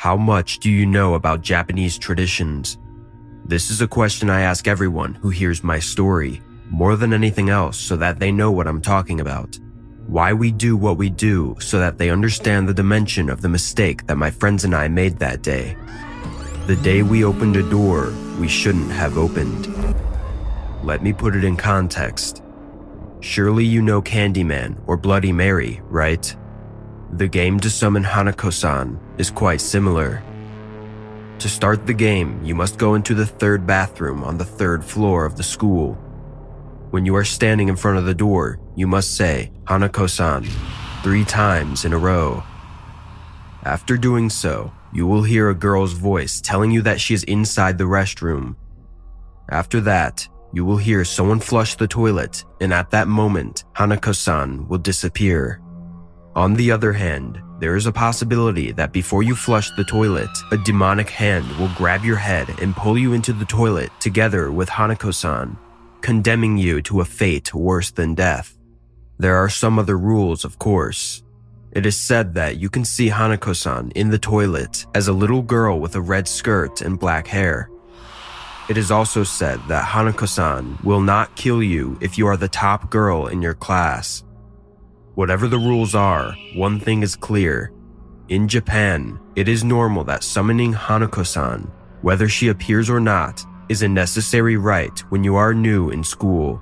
How much do you know about Japanese traditions? This is a question I ask everyone who hears my story, more than anything else, so that they know what I'm talking about. Why we do what we do, so that they understand the dimension of the mistake that my friends and I made that day. The day we opened a door we shouldn't have opened. Let me put it in context. Surely you know Candyman or Bloody Mary, right? The game to summon Hanako-san is quite similar. To start the game, you must go into the third bathroom on the third floor of the school. When you are standing in front of the door, you must say, Hanako-san, 3 times in a row. After doing so, you will hear a girl's voice telling you that she is inside the restroom. After that, you will hear someone flush the toilet, and at that moment, Hanako-san will disappear. On the other hand, there is a possibility that before you flush the toilet, a demonic hand will grab your head and pull you into the toilet together with Hanako-san, condemning you to a fate worse than death. There are some other rules, of course. It is said that you can see Hanako-san in the toilet as a little girl with a red skirt and black hair. It is also said that Hanako-san will not kill you if you are the top girl in your class. Whatever the rules are, one thing is clear. In Japan, it is normal that summoning Hanako-san, whether she appears or not, is a necessary rite when you are new in school.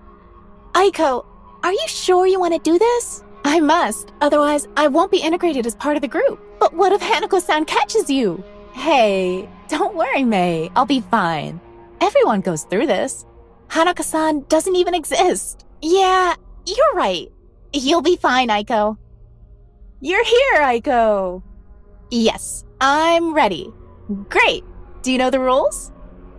Aiko, are you sure you want to do this? I must, otherwise I won't be integrated as part of the group. But what if Hanako-san catches you? Hey, don't worry, Mei, I'll be fine. Everyone goes through this. Hanako-san doesn't even exist. Yeah, you're right. You'll be fine, Aiko. You're here, Aiko. Yes, I'm ready. Great. Do you know the rules?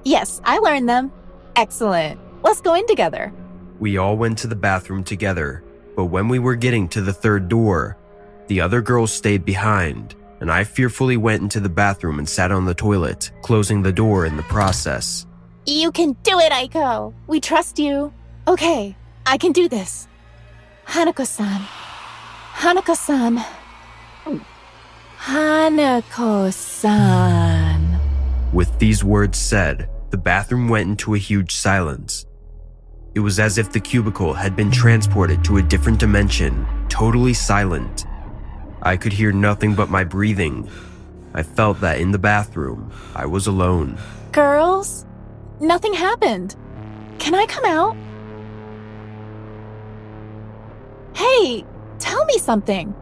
Yes, I learned them. Excellent. Let's go in together. We all went to the bathroom together, but when we were getting to the third door, the other girls stayed behind, and I fearfully went into the bathroom and sat on the toilet, closing the door in the process. You can do it, Aiko. We trust you. Okay, I can do this. Hanako-san. Hanako-san. Hanako-san. With these words said, the bathroom went into a huge silence. It was as if the cubicle had been transported to a different dimension, totally silent. I could hear nothing but my breathing. I felt that in the bathroom, I was alone. Girls, nothing happened. Can I come out? Hey, tell me something.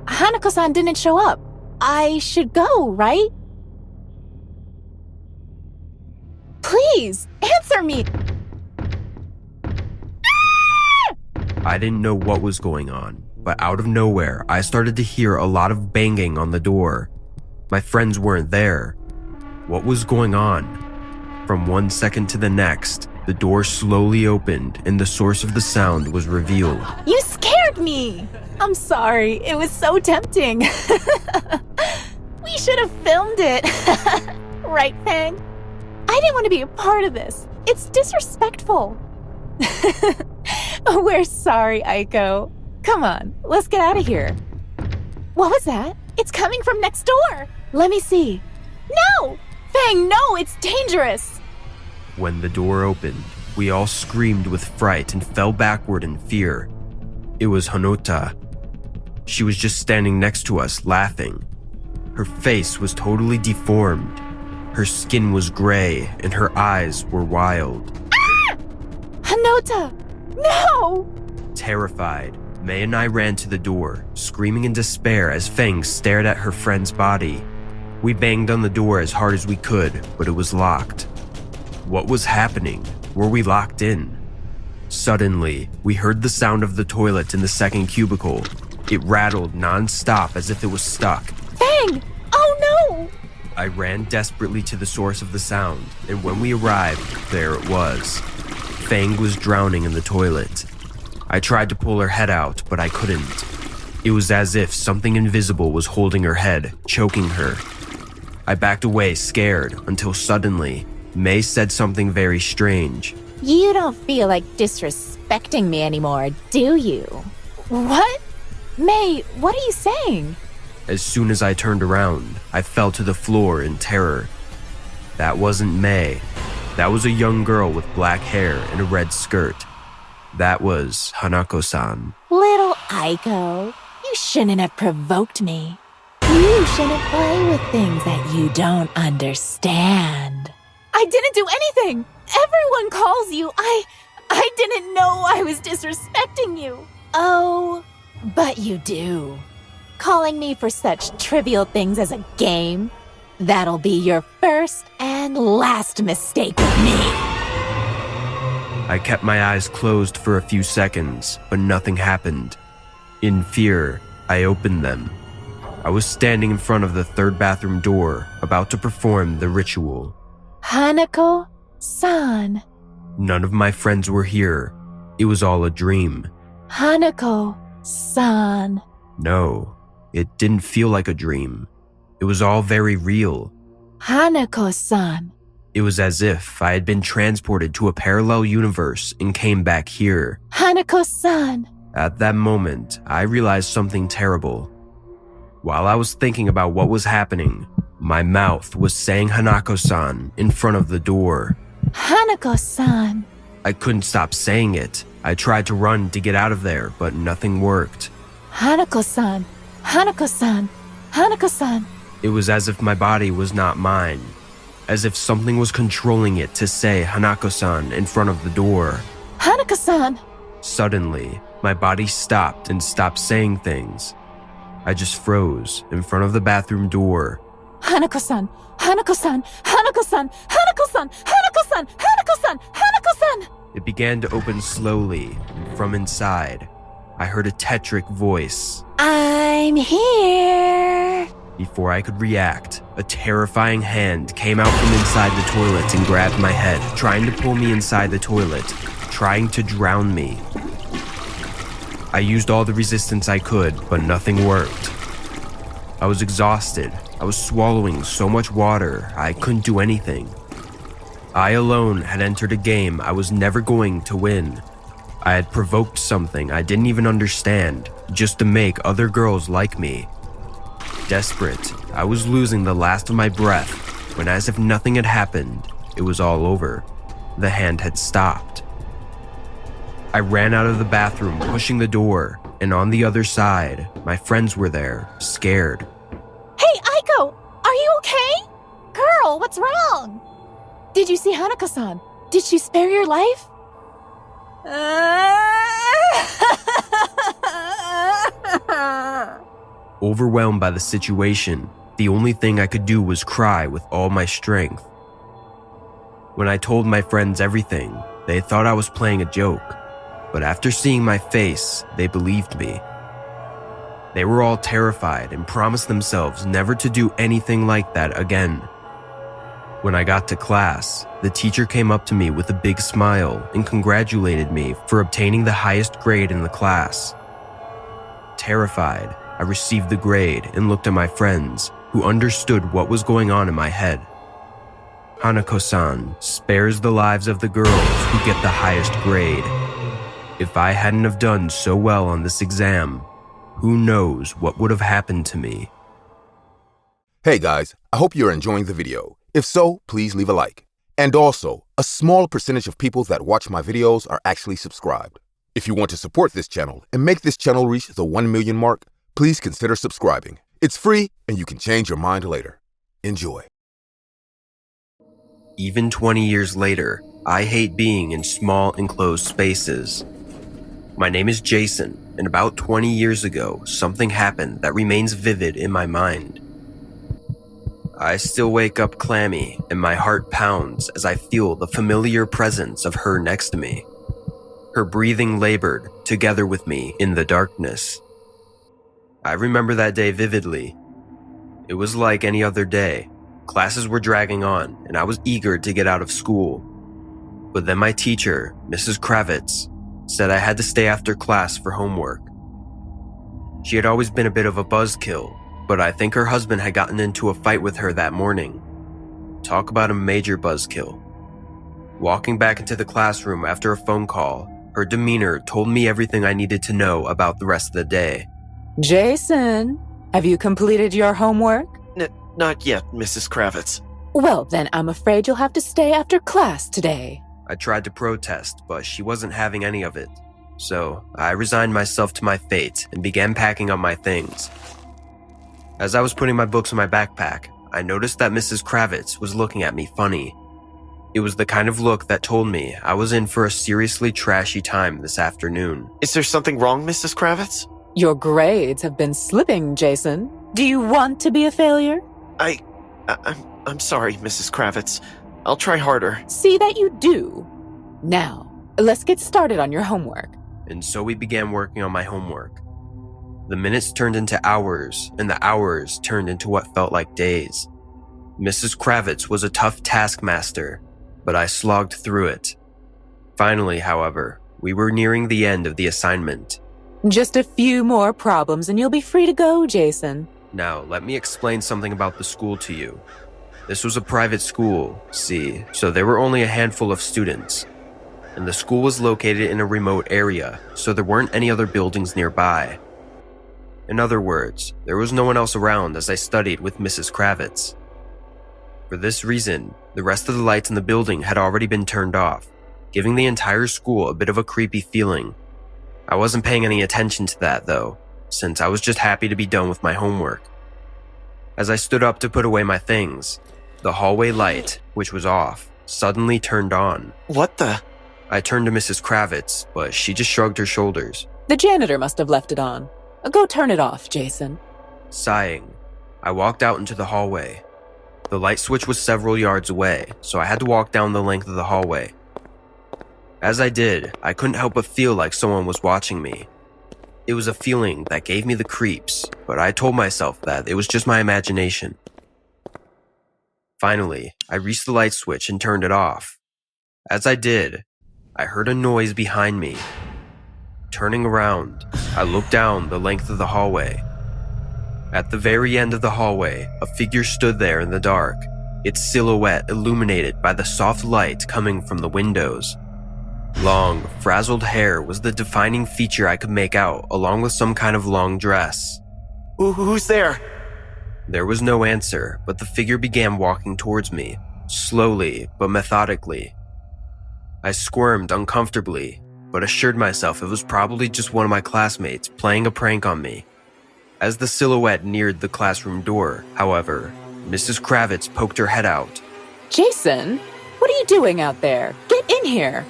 Hanako-san didn't show up. I should go, right? Please, answer me! I didn't know what was going on, but out of nowhere, I started to hear a lot of banging on the door. My friends weren't there. What was going on? From one second to the next, the door slowly opened and the source of the sound was revealed. You scared me! I'm sorry, it was so tempting. We should have filmed it. Right, Fang? I didn't want to be a part of this. It's disrespectful. We're sorry, Aiko. Come on, let's get out of here. What was that? It's coming from next door. Let me see. No! Fang, no, it's dangerous. When the door opened, we all screamed with fright and fell backward in fear. It was Hanota. She was just standing next to us, laughing. Her face was totally deformed. Her skin was gray and her eyes were wild. Ah! Hanota! No! Terrified, Mei and I ran to the door, screaming in despair as Feng stared at her friend's body. We banged on the door as hard as we could, but it was locked. What was happening? Were we locked in? Suddenly, we heard the sound of the toilet in the second cubicle. It rattled non-stop as if it was stuck. Feng! Oh no! I ran desperately to the source of the sound, and when we arrived, there it was. Fang was drowning in the toilet. I tried to pull her head out, but I couldn't. It was as if something invisible was holding her head, choking her. I backed away, scared, until suddenly, Mei said something very strange. You don't feel like disrespecting me anymore, do you? What? Mei, what are you saying? As soon as I turned around, I fell to the floor in terror. That wasn't May. That was a young girl with black hair and a red skirt. That was Hanako-san. Little Aiko, you shouldn't have provoked me. You shouldn't play with things that you don't understand. I didn't do anything. Everyone calls you. I didn't know I was disrespecting you. Oh, but you do. Calling me for such trivial things as a game. That'll be your first and last mistake with me. I kept my eyes closed for a few seconds, but nothing happened. In fear, I opened them. I was standing in front of the third bathroom door, about to perform the ritual. Hanako-san. None of my friends were here. It was all a dream. Hanako-san. No, it didn't feel like a dream. It was all very real. Hanako-san. It was as if I had been transported to a parallel universe and came back here. Hanako-san. At that moment, I realized something terrible. While I was thinking about what was happening, my mouth was saying Hanako-san in front of the door. Hanako-san. I couldn't stop saying it. I tried to run to get out of there, but nothing worked. Hanako-san. Hanako-san. Hanako-san. It was as if my body was not mine, as if something was controlling it to say Hanako-san in front of the door. Hanako-san. Suddenly, my body stopped and stopped saying things. I just froze in front of the bathroom door. Hanako-san. Hanako-san. Hanako-san. Hanako-san. Hanako-san. Hanako-san. Hanako-san. It began to open slowly, and from inside, I heard a tetric voice. I'm here. Before I could react, a terrifying hand came out from inside the toilet and grabbed my head, trying to pull me inside the toilet, trying to drown me. I used all the resistance I could, but nothing worked. I was exhausted. I was swallowing so much water, I couldn't do anything. I alone had entered a game I was never going to win. I had provoked something I didn't even understand, just to make other girls like me. Desperate, I was losing the last of my breath when, as if nothing had happened, it was all over. The hand had stopped. I ran out of the bathroom, pushing the door, and on the other side, my friends were there, scared. Hey, Aiko! Are you okay? Girl, what's wrong? Did you see Hanako-san? Did she spare your life? Overwhelmed by the situation, the only thing I could do was cry with all my strength. When I told my friends everything, they thought I was playing a joke, but after seeing my face, they believed me. They were all terrified and promised themselves never to do anything like that again. When I got to class, the teacher came up to me with a big smile and congratulated me for obtaining the highest grade in the class. Terrified, I received the grade and looked at my friends, who understood what was going on in my head. Hanako-san spares the lives of the girls who get the highest grade. If I hadn't have done so well on this exam, who knows what would have happened to me. Hey guys, I hope you're enjoying the video. If so, please leave a like. And also, a small percentage of people that watch my videos are actually subscribed. If you want to support this channel and make this channel reach the 1 million mark, please consider subscribing. It's free and you can change your mind later. Enjoy. Even 20 years later, I hate being in small enclosed spaces. My name is Jason, and about 20 years ago, something happened that remains vivid in my mind. I still wake up clammy, and my heart pounds as I feel the familiar presence of her next to me. Her breathing labored together with me in the darkness. I remember that day vividly. It was like any other day. Classes were dragging on, and I was eager to get out of school. But then my teacher, Mrs. Kravitz, said I had to stay after class for homework. She had always been a bit of a buzzkill, but I think her husband had gotten into a fight with her that morning. Talk about a major buzzkill. Walking back into the classroom after a phone call, her demeanor told me everything I needed to know about the rest of the day. Jason, Have you completed your homework? Not yet, Mrs. Kravitz. Well, then I'm afraid you'll have to stay after class today. I tried to protest, but she wasn't having any of it. So I resigned myself to my fate and began packing up my things. As I was putting my books in my backpack, I noticed that Mrs. Kravitz was looking at me funny. It was the kind of look that told me I was in for a seriously trashy time this afternoon. Is there something wrong, Mrs. Kravitz? Your grades have been slipping, Jason. Do you want to be a failure? I'm sorry, Mrs. Kravitz. I'll try harder. See that you do. Now, let's get started on your homework. And so we began working on my homework. The minutes turned into hours, and the hours turned into what felt like days. Mrs. Kravitz was a tough taskmaster, but I slogged through it. Finally, however, we were nearing the end of the assignment. Just a few more problems and you'll be free to go, Jason. Now, let me explain something about the school to you. This was a private school, see, so there were only a handful of students. And the school was located in a remote area, so there weren't any other buildings nearby. In other words, there was no one else around as I studied with Mrs. Kravitz. For this reason, the rest of the lights in the building had already been turned off, giving the entire school a bit of a creepy feeling. I wasn't paying any attention to that though, since I was just happy to be done with my homework. As I stood up to put away my things, the hallway light, which was off, suddenly turned on. What the? I turned to Mrs. Kravitz, but she just shrugged her shoulders. The janitor must have left it on. Go turn it off, Jason. Sighing, I walked out into the hallway. The light switch was several yards away, so I had to walk down the length of the hallway. As I did, I couldn't help but feel like someone was watching me. It was a feeling that gave me the creeps, but I told myself that it was just my imagination. Finally, I reached the light switch and turned it off. As I did, I heard a noise behind me. Turning around, I looked down the length of the hallway. At the very end of the hallway, a figure stood there in the dark, its silhouette illuminated by the soft light coming from the windows. Long, frazzled hair was the defining feature I could make out, along with some kind of long dress. Who's there? There was no answer, but the figure began walking towards me, slowly but methodically. I squirmed uncomfortably, but assured myself it was probably just one of my classmates playing a prank on me. As the silhouette neared the classroom door, however, Mrs. Kravitz poked her head out. Jason, what are you doing out there? Get in here.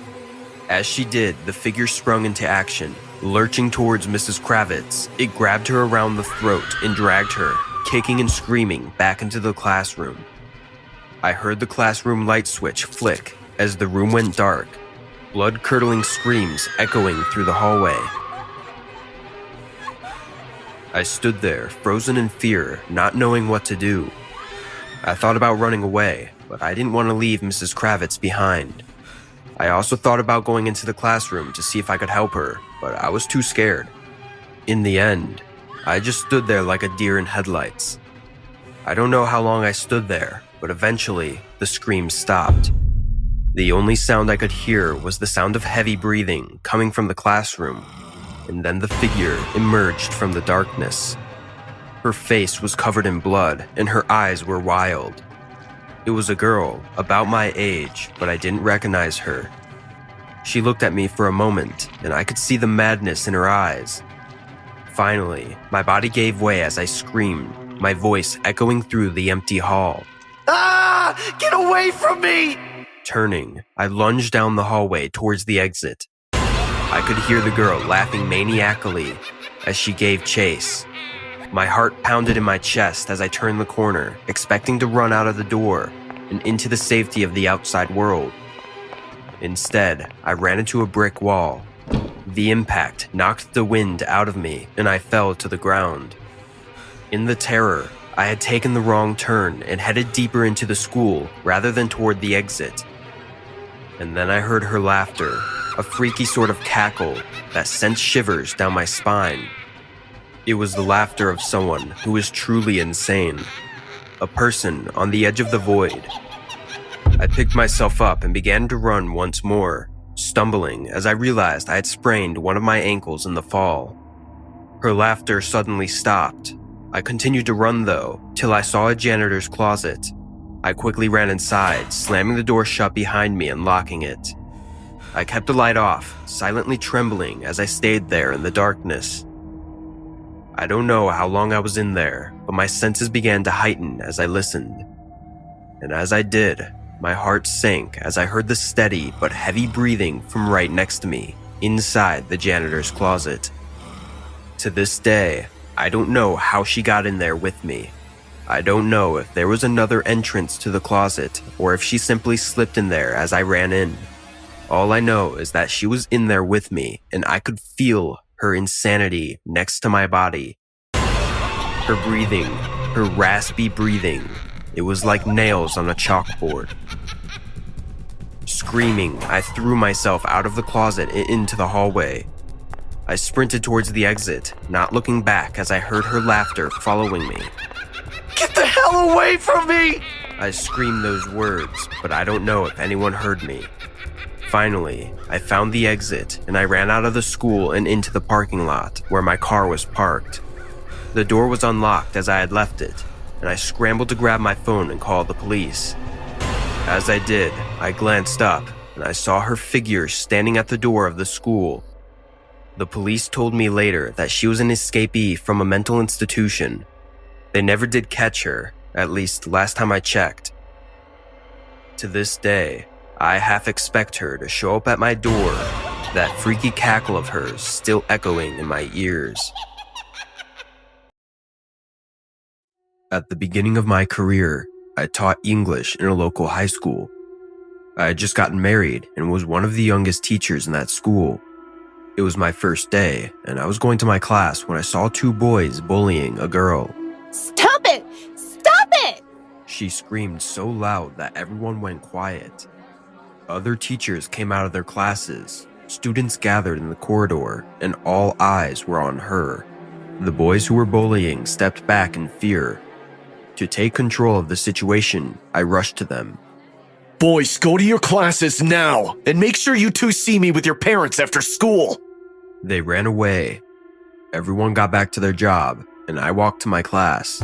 As she did, the figure sprung into action. Lurching towards Mrs. Kravitz, it grabbed her around the throat and dragged her, kicking and screaming, back into the classroom. I heard the classroom light switch flick as the room went dark, blood-curdling screams echoing through the hallway. I stood there, frozen in fear, not knowing what to do. I thought about running away, but I didn't want to leave Mrs. Kravitz behind. I also thought about going into the classroom to see if I could help her, but I was too scared. In the end, I just stood there like a deer in headlights. I don't know how long I stood there, but eventually, the screams stopped. The only sound I could hear was the sound of heavy breathing coming from the classroom, and then the figure emerged from the darkness. Her face was covered in blood, and her eyes were wild. It was a girl, about my age, but I didn't recognize her. She looked at me for a moment, and I could see the madness in her eyes. Finally, my body gave way as I screamed, my voice echoing through the empty hall. Ah! Get away from me! Turning, I lunged down the hallway towards the exit. I could hear the girl laughing maniacally as she gave chase. My heart pounded in my chest as I turned the corner, expecting to run out of the door and into the safety of the outside world. Instead, I ran into a brick wall. The impact knocked the wind out of me, and I fell to the ground. In the terror, I had taken the wrong turn and headed deeper into the school rather than toward the exit. And then I heard her laughter, a freaky sort of cackle that sent shivers down my spine. It was the laughter of someone who is truly insane, a person on the edge of the void. I picked myself up and began to run once more, stumbling as I realized I had sprained one of my ankles in the fall. Her laughter suddenly stopped, I continued to run though, till I saw a janitor's closet. I quickly ran inside, slamming the door shut behind me and locking it. I kept the light off, silently trembling as I stayed there in the darkness. I don't know how long I was in there, but my senses began to heighten as I listened. And as I did, my heart sank as I heard the steady but heavy breathing from right next to me, inside the janitor's closet. To this day, I don't know how she got in there with me. I don't know if there was another entrance to the closet or if she simply slipped in there as I ran in. All I know is that she was in there with me and I could feel her insanity next to my body. Her breathing, her raspy breathing, it was like nails on a chalkboard. Screaming, I threw myself out of the closet and into the hallway. I sprinted towards the exit, not looking back as I heard her laughter following me. Get the hell away from me! I screamed those words, but I don't know if anyone heard me. Finally, I found the exit and I ran out of the school and into the parking lot where my car was parked. The door was unlocked as I had left it, and I scrambled to grab my phone and call the police. As I did, I glanced up and I saw her figure standing at the door of the school. The police told me later that she was an escapee from a mental institution. They never did catch her, at least last time I checked. To this day, I half expect her to show up at my door, that freaky cackle of hers still echoing in my ears. At the beginning of my career, I taught English in a local high school. I had just gotten married and was one of the youngest teachers in that school. It was my first day, and I was going to my class when I saw two boys bullying a girl. Stop it! Stop it! She screamed so loud that everyone went quiet. Other teachers came out of their classes, students gathered in the corridor, and all eyes were on her. The boys who were bullying stepped back in fear. To take control of the situation, I rushed to them. Boys, go to your classes now, and make sure you two see me with your parents after school. They ran away. Everyone got back to their job, and I walked to my class.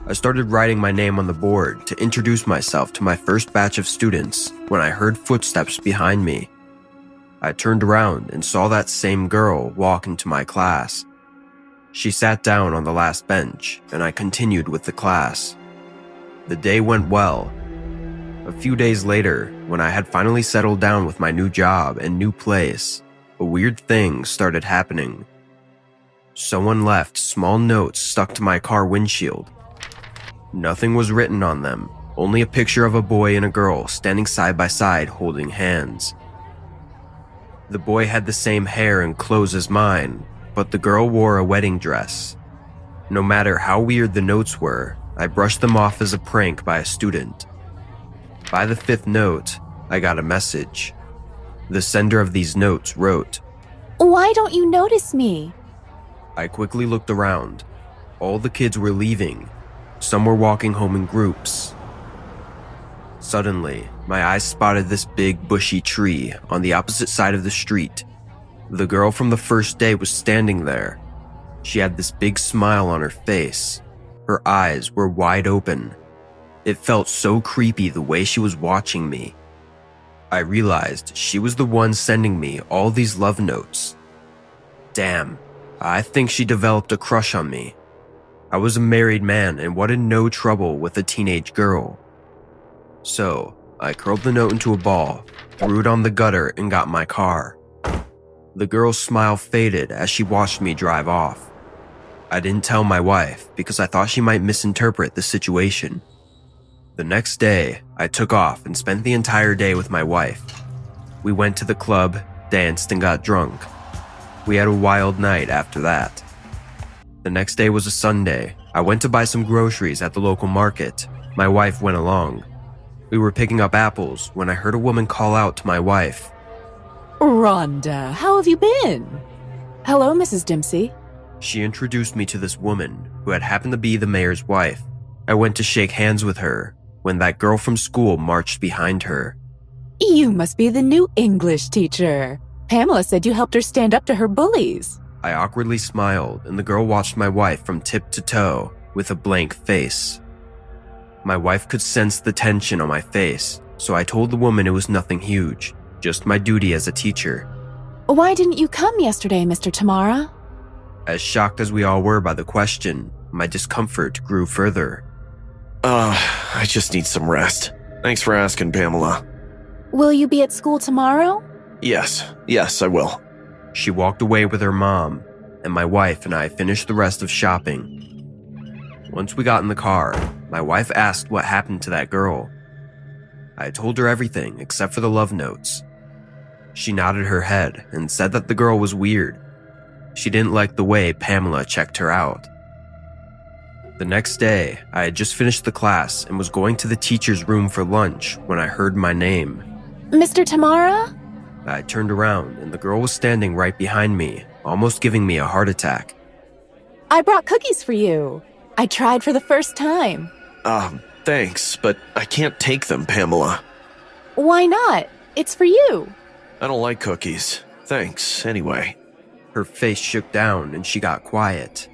I started writing my name on the board to introduce myself to my first batch of students when I heard footsteps behind me. I turned around and saw that same girl walk into my class. She sat down on the last bench, and I continued with the class. The day went well. A few days later, when I had finally settled down with my new job and new place, a weird thing started happening. Someone left small notes stuck to my car windshield. Nothing was written on them, only a picture of a boy and a girl standing side by side holding hands. The boy had the same hair and clothes as mine, but the girl wore a wedding dress. No matter how weird the notes were, I brushed them off as a prank by a student. By the fifth note, I got a message. The sender of these notes wrote, Why don't you notice me? I quickly looked around. All the kids were leaving. Some were walking home in groups. Suddenly, my eyes spotted this big bushy tree on the opposite side of the street. The girl from the first day was standing there. She had this big smile on her face. Her eyes were wide open. It felt so creepy the way she was watching me. I realized she was the one sending me all these love notes. Damn, I think she developed a crush on me. I was a married man and wanted no trouble with a teenage girl. So, I curled the note into a ball, threw it on the gutter, and got in my car. The girl's smile faded as she watched me drive off. I didn't tell my wife because I thought she might misinterpret the situation. The next day, I took off and spent the entire day with my wife. We went to the club, danced, and got drunk. We had a wild night after that. The next day was a Sunday. I went to buy some groceries at the local market. My wife went along. We were picking up apples when I heard a woman call out to my wife. Rhonda, how have you been? Hello, Mrs. Dempsey. She introduced me to this woman who had happened to be the mayor's wife. I went to shake hands with her when that girl from school marched behind her. You must be the new English teacher. Pamela said you helped her stand up to her bullies. I awkwardly smiled, and the girl watched my wife from tip to toe with a blank face. My wife could sense the tension on my face, so I told the woman it was nothing huge, just my duty as a teacher. Why didn't you come yesterday, Mr. Tamara? As shocked as we all were by the question, my discomfort grew further. I just need some rest. Thanks for asking, Pamela. Will you be at school tomorrow? Yes, I will. She walked away with her mom, and my wife and I finished the rest of shopping. Once we got in the car, my wife asked what happened to that girl. I told her everything except for the love notes. She nodded her head and said that the girl was weird. She didn't like the way Pamela checked her out. The next day, I had just finished the class and was going to the teacher's room for lunch when I heard my name. Mr. Tamara? I turned around and the girl was standing right behind me, almost giving me a heart attack. I brought cookies for you. I tried for the first time. Thanks, but I can't take them, Pamela. Why not? It's for you. I don't like cookies. Thanks, anyway. Her face shook down and she got quiet.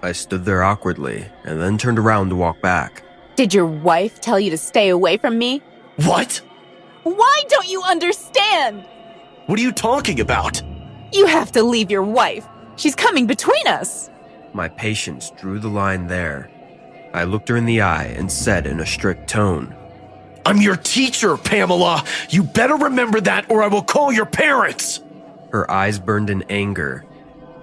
I stood there awkwardly and then turned around to walk back. Did your wife tell you to stay away from me? What? Why don't you understand? What are you talking about? You have to leave your wife. She's coming between us. My patience drew the line there. I looked her in the eye and said in a strict tone, I'm your teacher, Pamela. You better remember that or I will call your parents. Her eyes burned in anger.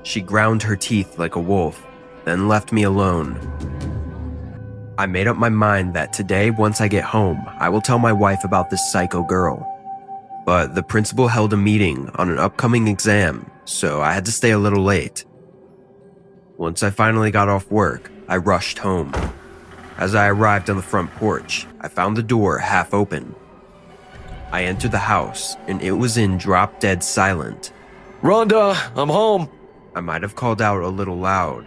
She ground her teeth like a wolf, then left me alone. I made up my mind that today, once I get home, I will tell my wife about this psycho girl. But the principal held a meeting on an upcoming exam, so I had to stay a little late. Once I finally got off work, I rushed home. As I arrived on the front porch, I found the door half open. I entered the house, and it was in drop-dead silent. Rhonda, I'm home. I might have called out a little loud.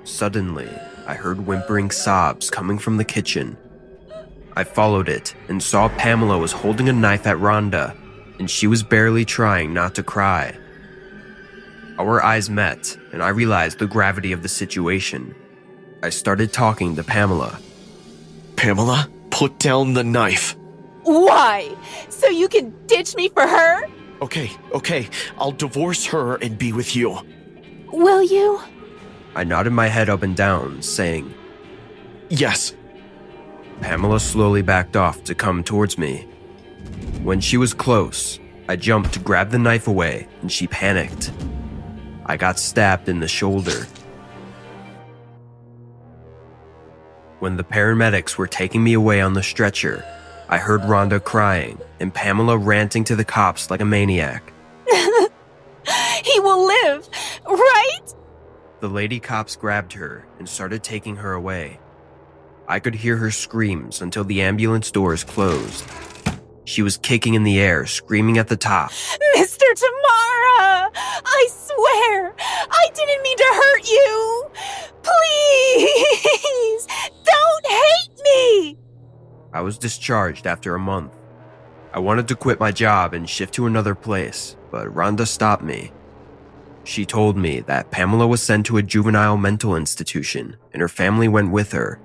Suddenly, I heard whimpering sobs coming from the kitchen. I followed it and saw Pamela was holding a knife at Rhonda, and she was barely trying not to cry. Our eyes met, and I realized the gravity of the situation. I started talking to Pamela. Pamela, put down the knife. Why? So you can ditch me for her? Okay. I'll divorce her and be with you. Will you? I nodded my head up and down, saying, Yes. Pamela slowly backed off to come towards me. When she was close, I jumped to grab the knife away, and she panicked. I got stabbed in the shoulder. When the paramedics were taking me away on the stretcher, I heard Rhonda crying and Pamela ranting to the cops like a maniac. He will live, right? The lady cops grabbed her and started taking her away. I could hear her screams until the ambulance doors closed. She was kicking in the air, screaming at the top. Mr. Tamara! I swear, I didn't mean to hurt you! Please! Don't hate me! I was discharged after a month. I wanted to quit my job and shift to another place, but Rhonda stopped me. She told me that Pamela was sent to a juvenile mental institution and her family went with her.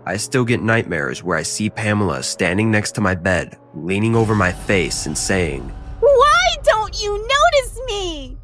I still get nightmares where I see Pamela standing next to my bed, leaning over my face and saying, Why don't you notice me?